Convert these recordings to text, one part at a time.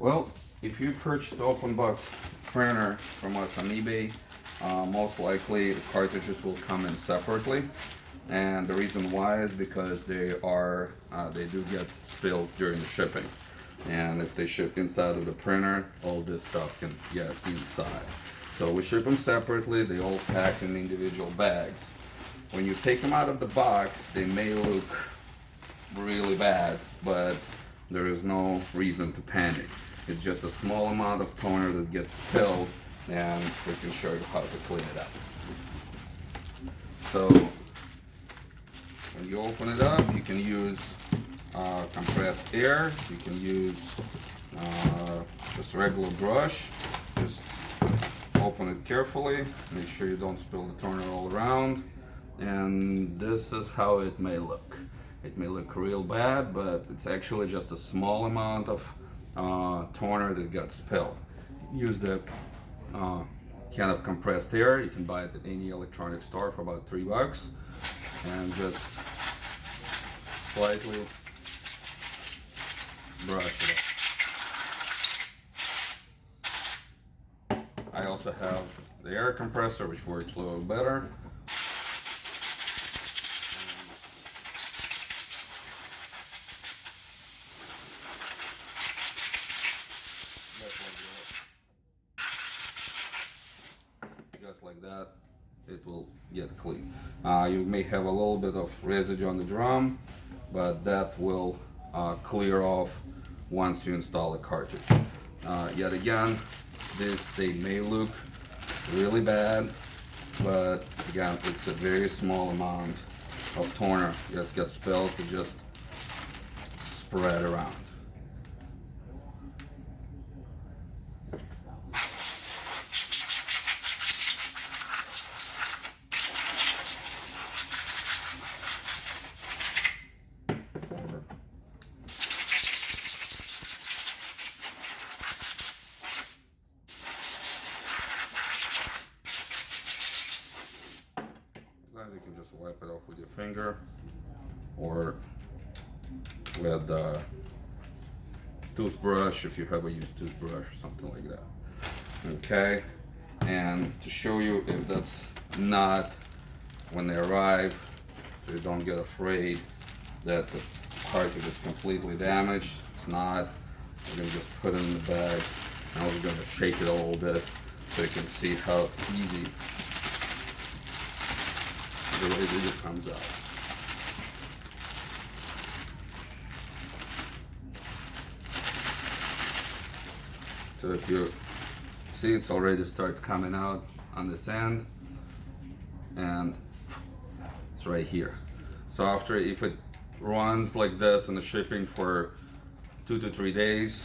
Well, if you purchased open box printer from us on eBay, most likely the cartridges will come in separately. And the reason why is because they do get spilled during the shipping. And if they ship inside of the printer, all this stuff can get inside. So we ship them separately. They all pack in individual bags. When you take them out of the box, they may look really bad, but there is no reason to panic. It's just a small amount of toner that gets spilled, and we can show you how to clean it up. So when you open it up, you can use compressed air. You can use just regular brush. Just open it carefully. Make sure you don't spill the toner all around. And this is how it may look. It may look real bad, but it's actually just a small amount of toner that got spilled. Use the can of compressed air. You can buy it at any electronic store for about $3, and just slightly brush it up. I also have the air compressor, which works a little better. Just like that, it will get clean. You may have a little bit of residue on the drum, but that will clear off once you install a cartridge. Yet again, they may look really bad, but again, it's a very small amount of toner that gets spilled to just spread around. You can just wipe it off with your finger or with a toothbrush if you have a used toothbrush or something like that. Okay, and to show you if that's not when they arrive, so you don't get afraid that the cartridge is completely damaged. It's not. We're going to just put it in the bag. Now we're going to shake it a little bit so you can see how easy the residue comes out. So if you see, it's already starts coming out on this end, and it's right here. So after, if it runs like this in the shipping for 2 to 3 days,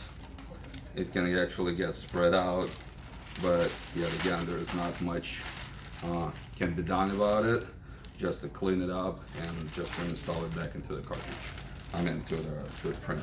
it can actually get spread out, but yet again, there is not much can be done about it. Just to clean it up and just reinstall it back into the cartridge. I mean, to the printer.